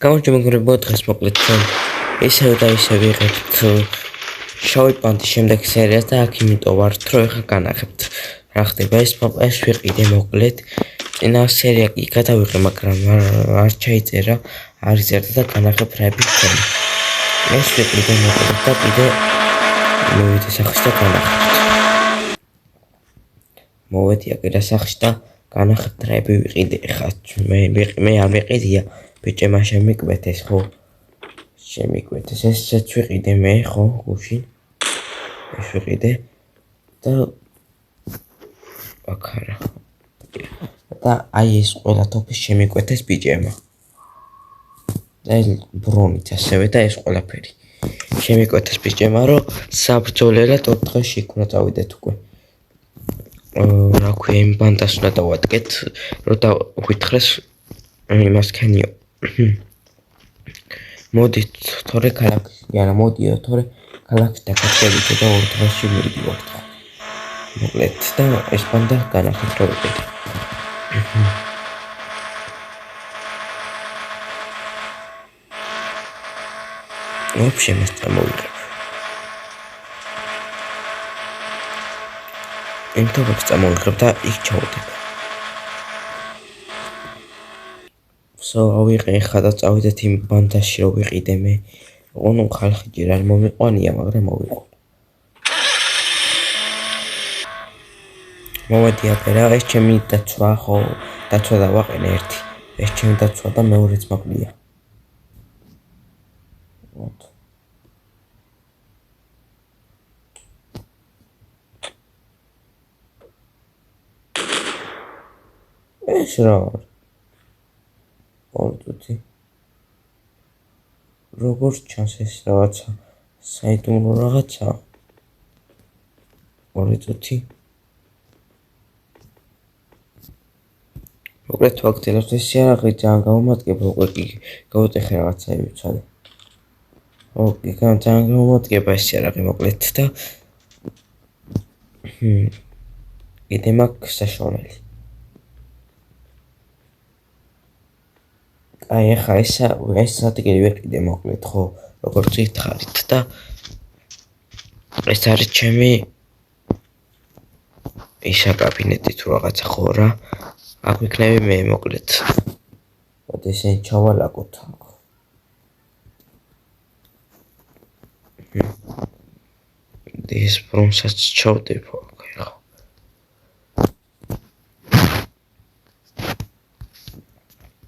გამარჯობა დღეს მოკლედ ისევ და ისევ ვიღებთ შავი პანტის შემდეგ სერიას და აქ იმიტომ ვართ რომ ეხლა განახებთ რა ხდება ეს ვიყიდე მოკლედ წინა სერია კი გადავიღე მაგრამ არ ჩაიწერა არ იწერდა და განახებ რაები ხდება ეს ვიყიდე მოკლედ და კიდე მოვიდე სახში და განახებთ მოვედი აქ სახში და განახებთ რაები ვიყიდე ხა მე არ ვიყიდია ბიჭებმა შემიკვეთეს ხო შემიკვეთეს ესეც ვიყიდე მე ხო გუშინ ეს ვიყიდე და აკარა და აი ეს ყველა ტოპის შემიკვეთეს ბიჭებმა და ბრონით ასევე და ეს ყველაფერი შემიკვეთეს ბიჭებმა რომ საბრძოლელად 4 დღეში იქ უნდა წავიდეთ უკვე რა ქვია იმ ბანდას უნდა დავადგეთ რომ დავკითხეს იმას ქენიო მოდით თორე ქალაქი არა მოდიო თორე ქალაქში დაგახევით და 2 დღეში მივიდივართ მოკლედ და ეს ბანდა განახეთ რომ ვიყიდე вообще მას წამოვიღებ ინტერვებს წამოვიღებ და იქ ჩავდებ ავიღე ხა და წავიდეთ იმ ბანდაში რომ ვიყიდე მე ოღონდ ხალხი ჯერ არ მომიყვანია მაგრამ მოვიყო მოვედი აქ რა ეს ჩემი დაცვა ხო დაცვა დავაყენე ერთი ეს ჩემი დაცვა და მეორეც მაკლია вот ეს რა ორდუთი როგორც ჩანს ეს რაღაცა საიდუმლო რაღაცა ორდუთი მოკლედ ვაქტელებს ეს სიარაღი ძალიან გამომადგება უკვე კი გავუტეხე რაღაცები ვცადე ოკეი ძალიან გამომადგება ეს სიარაღი მოკლედ და კიდე მაქვს საშუალებელი აი ახლა ეს ადგილი ვიყიდე მოკლედ ხო როგორც ითხარით და ეს არის ჩემი ისა კაბინეტი თუ რაღაცა ხო რა აქ ვიქნები მე მოკლედ და ესე ჩავალაგოთ ეს პრომსაც ჩავდებ ხო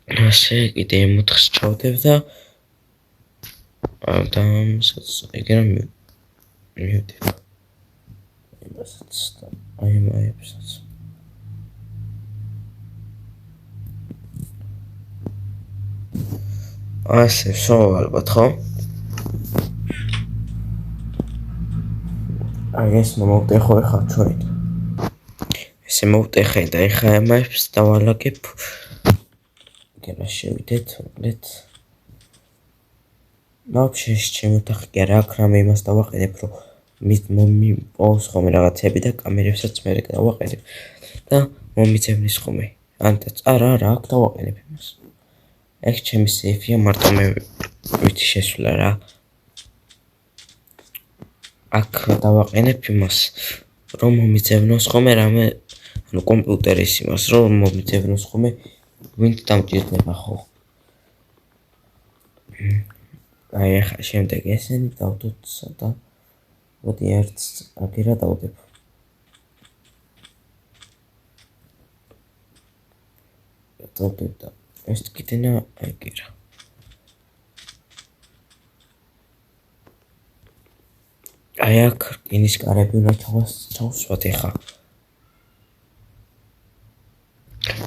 ასე კიდე მოთხს ჩავდებ და ამასაც ეგრე მივდებ იმასაც და აი მაებსაც ასე ვსო ალბათ ხო აი ეს მოვტეხო ახლა ჩვენ ესე მოვტეხე და ახლა ამას დავალაგებ გემა შევიდეთ მოკლედ вообще ჩემი ოთახი კი არა აქ რამე იმას დავაყენებ რომ მომიპოვოს ხოლმე რაღაცები და კამერებსაც მე დავაყენებ და მომიწევნის ხოლმე ანთაც არა აქ დავაყენებ იმას ეგ ჩემი სეიფია მარტო მე ვიცი შესვლა რა აქ დავაყენებ იმას რომ მომიწევნოს ხოლმე რამე ანუ კომპიუტერის იმას რომ მომიწევნოს ხოლმე ვინც დამჭირდება ხო აი ახლა შემდეგ ესენი დავდოთ და მოდი ერთ აგერა დავდებ და ეს კიდენა აგერა აი აქ ინის კარები უნდა ჩავსვათ ახლა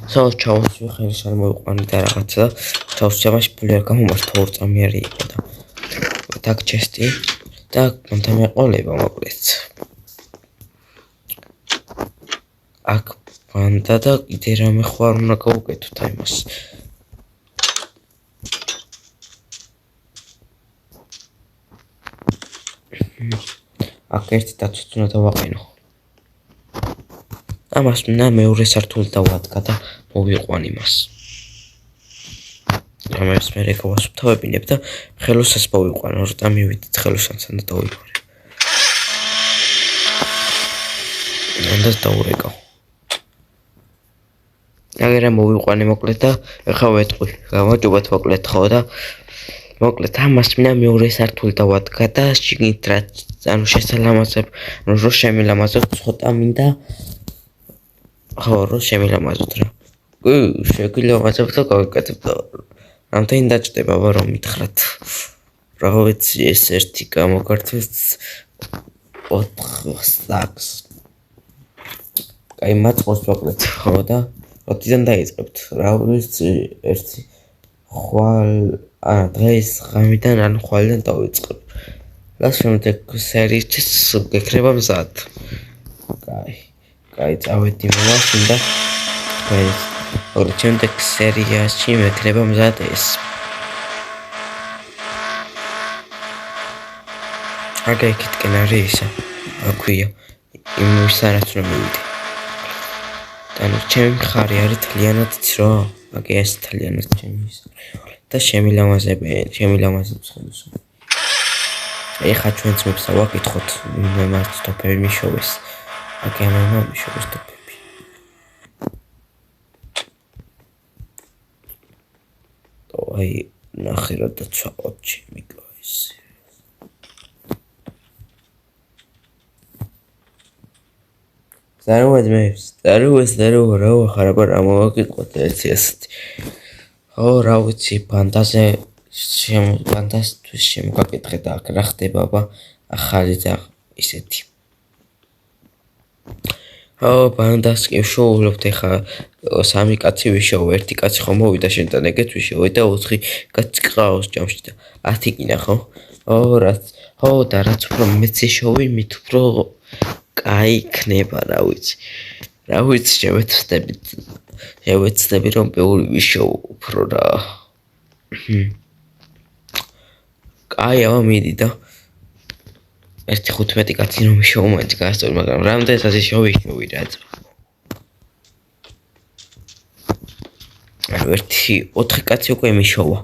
ჩავსვი ხელს არ მოვიყვანი და რაღაცა ჩავსვამაში ფული არ გამომართო 2 წამი არის იყო და დაგ ჩესტი და გამთამეყოლება მოკლედ აქ ბანდა და კიდე რამე ხო არ უნდა გავუკეთოთ აი მას აქ ერთი დაცვით უნდა დავაყენო ამას მე მეორე სართული დავადგა და მოვიყვან იმას ამას მე გავასუფთავებინებ და ხელოსას მოვიყვანო, როცა მივიდით ხელოსანსა და დავიყვანე. და დავურეკავ. აგერა მოვიყვანე მოკლედ და ახლა ვეთყვი. გამარჯობათ მოკლედ ხო და მოკლედ ამას მინდა მეორე სართული დავადგა და შიგნით რა ანუ შესალამაზებ რო შემილამაზოთ ცოტა მინდა ხო რო შემილამაზოთ რა. შეგილამაზებ და გავიკეთებ და რამდენი დაჭდება რომ მითხრათ. რა ვიცი ეს ერთი გამოგართვეს 4 სტაკს. აი მაწყობს მოკლედ ხო და როდიდან დაიწყებთ? რა ვიცი ერთი ხვალ დღეს ღამიდან ან ხვალიდან დავიწყებ. და შემდეგ სერიისთვის გექნება მზად. კაი, წავედი მომავალ და ეს შემდეგ სერიაში მეკრება მზად ეს. აგა იქითკენ არის ისა. აქვია. იმ სანაც რომ მივიდე. ანუ ჩემი მხარი არის თლიანად იცი რა. აგა ეს თლიანად ჩემი ისა. და შემილამაზებს ხელს. ეხა ჩვენც მეფსა ვაკითხოთ, მე მას ტოპები მიშოვეს. აგა მამა მიშოვეს ტოპები. აი ნახე რა დაცვაყოთ ჩემი კაის. Здорово, რა ხარაბა რა მოვაკითხოთ ერთი ასეთი. ხო, რა ვიცი, ბანდასთვის შემოგაკითხე და აქ რა ხდება აბა ახალი და ისეთი. ხო, ბანდას კი ვშოულობთ ეხა 3 კაცი ვიშოვო, ერთი კაცი ხო მოვიდა შენთან ეგეთ ვიშოვე და 4 კაცი ყავს ჯამში და 10 კინა ხო? ხო, და რაც უფრო მეც იშოვი, მით უფრო კაი იქნება, რა ვიცი. რა ვიცი, შევეცდები რომ ბევრი ვიშოვო უფრო რა. კაი, აბა მიდი და ერთი 15 კაცი რომ ვიშოვო, მაინც გაასწორი, მაგრამ რამდენსაც იშოვი რა. ერთი 4 კაცი უკვე მიშოვა.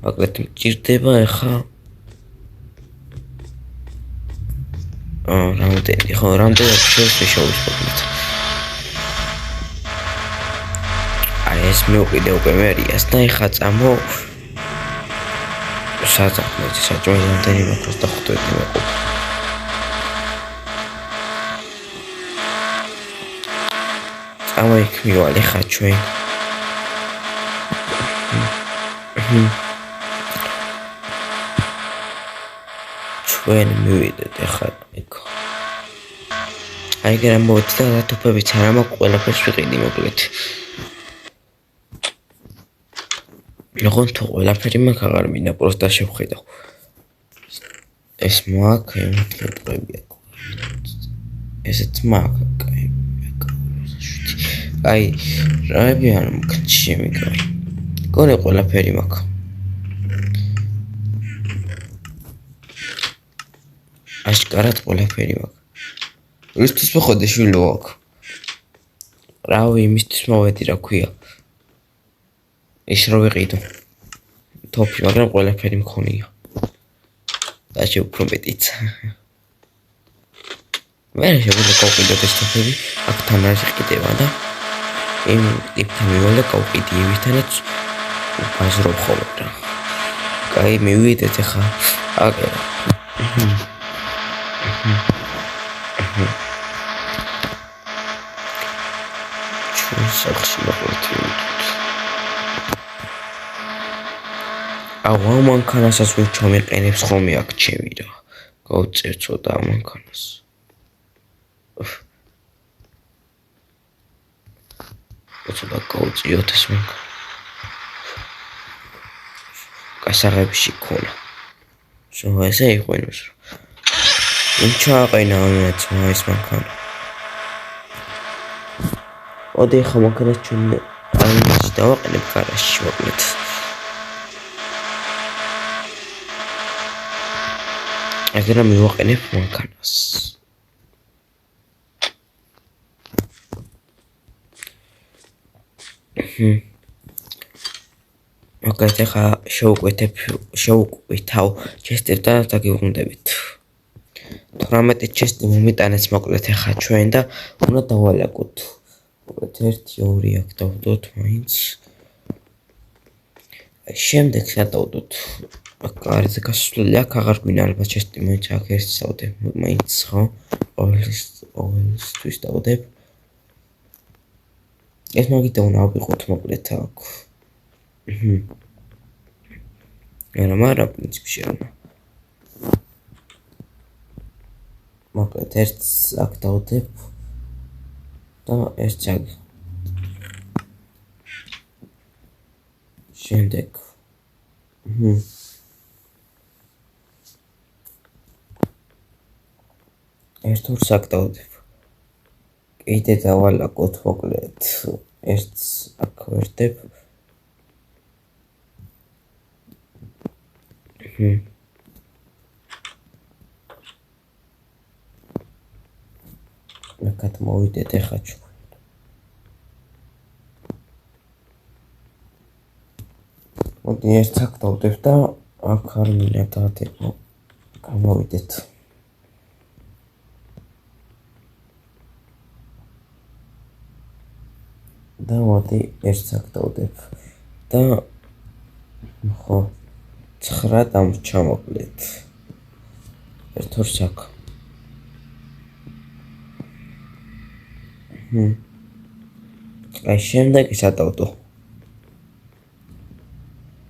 მოკლედ მჭირდება ეხა რამდენი შოვის მოკლედ. აი ეს მივყიდე უკვე მერიას და ეხა წამო საძახლოთი საჭმელი რამდენი მაქვს და ხვდები მეყო. წამო იქ მივალე ხა ჩვენ. ჩვენ მივიდეთ ეხა იქ. აი გერა მოვედი და ლათოფებიც არ მაქვს ყველაფერს ვიყიდი მოკლედ. როგორ თუ ყველაფერი მაქვს აღარ მინდა პროსტა შევხედავ. ეს მაქვს ემთხრები აქ. ესეც მაქვს კაი. აი რაები არ მაქვს ჩემი კაი. გონე ყველაფერი მაქვს. აშკარად ყველაფერი მაქვს. ისთვის მოხდე შვილო აქ. რავი, იმისთვის მოვედი რა ქვია. ის რო ვიყიდო. თოფი, მაგრამ ყველაფერი მქონია. და უფრო მეტიც. მე შეგვიძლია გავყიდოთ ეს თოფები, აქ თან არის ყიდება და იმ ტიპთან მივალე გავყიდი იმითანაც ვაზრობ ხოლმე რა. კაი, მივიდეთ ახლა. აგერ. ჩვენ სახში მოყვეთ. აუ მანქანასაც ვერ ჩამეყენებს ხოლმე აქ ჩემი რა. გავწევ ცოტა მანქანას. ცოტა გავწიოთ ეს მანქანა. გასაღებში ქონა. შო ესე იყვენოს. იმ ჩააყენა ამაც ეს მანქანა. ოდი ხა მანქანას ჩვენ ამაში დავაყენებ გარაჟში მოკლედ. აგერა მივაყენებ მანქანას. მოკლედ ახლა შევუკვითავ ჩესტებს და დაგიბრუნდებით. 18 ჩესტი მომიტანეს მოკლედ ახლა ჩვენ და უნდა დავალაგოთ. მოკლედ 1-2 აქ დავდოთ მაინც. შემდეგ სადავდოთ. კარზე გასვლელი აქ აღარ გვინდა ალბათ ჩესტი მაინც აქ ერთი დავდებ მაინც ხო? ყოველთვის დავდებ. ეს მაგით უნდა ავიღოთ მოკლედ აქ. არა პრინციპში არა. მოკლედ ერთს აქ დავდებ და ერთს აქ. შემდეგ ერთ-ორს აქ დავდებ. კიდე დავალაგოთ მოკლედ ერთს აქ ვერდებ. მეკად მოვიდეთ ახლა ჩვენ. მოდი ერთს აქ დავდებ და აქ არ მინდა დავდებო. გამოვიდეთ. და მოდი ერთს აქ დავდებ და ხო 9 დამრჩა მოკლედ. ერთ-ორს აქ. აი შემდეგ სადავდო.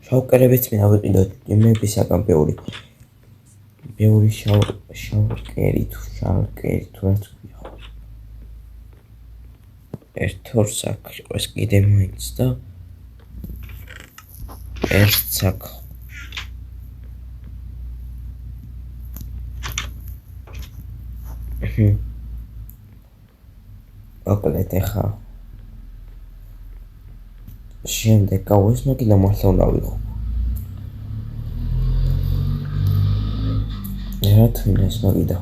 შავკერებიც მე ავიყიდოთ იმებისაგან ბევრი შავკერი თუ რაც ქვია. ერთ-ორს აქ იყოს კიდე მაინც და ერთს აქ. მოკლედ ახლა შემდეგ გავუს მაგინა მართლა უნდა ვიღო. რა თქმა ეს მაგიდა.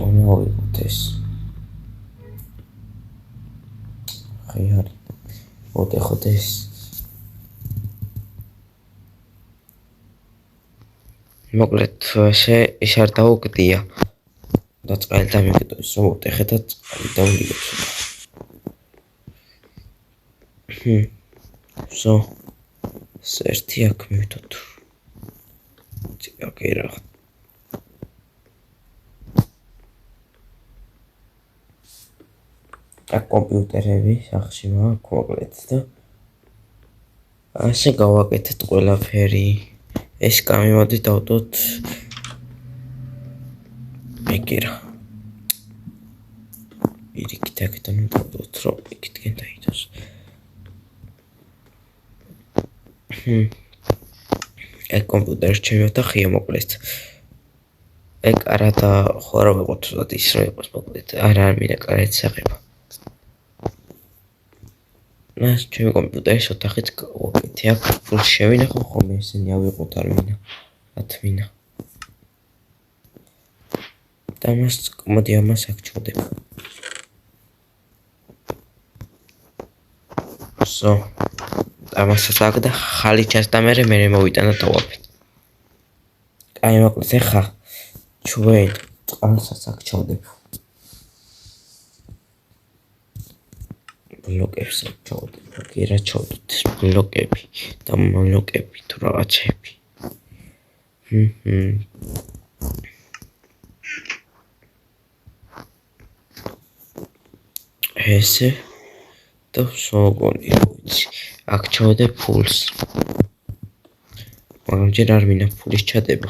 უნდა ვიღოთ ეს. ხიარი. ოდეხოთ ეს. მოკლედ ეს არ დაუგდია. და წყალი დამიგდოს რომ ოდეხეთ და წყალი დავიგებს. So ერთი აქ მივიდოთ. ოკეი რა. აქ კომპიუტერები სახში მაქვს მოკლედ და ასე გავაკეთეთ ყველაფერი. ეს კამი მოდი დავდოთ ეგერა. პირიქით აქედან დავდოთ რომ იქითკენ დაიდოს. ეგ კომპიუტერი ჩემი ოთახია მოკლედ. ეგ არა და ხო რა ვიყოთ თუნდაც ის რა იყოს მოკლედ. არა მინდა კარეთ საღება. მას ჩემი კომპიუტერის ოთახიც გავაკეთე. აქ ფულს შევინახო ხოლმე ესენი ავიღოთ არ მინდა. ათმინა. და მას მოდი ამას აქ ჩავდებ. So ამასაც აქ და ხალი ჩასდა მე მოვიტან და დავაფეთ. აი მოკლედ ახლა ჩვენ წყალსაც აქ ჩავდებ. ბლოკებს აქ ჩავდებ. რა ჩავდოთ ბლოკები და ბლოკები თუ რაღაცები. ესე და სოგონი ვიცი. აქ ჩავდებ ფულს. მაგრამ ჯერ არ მინდა ფულის ჩადება.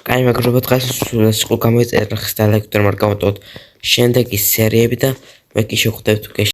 კაი მაგრამ დღეს სულ გამოიწერა ხსდა ლექტორ მარკავტოთ. შემდეგი სერიები და მე კი შევხვდებით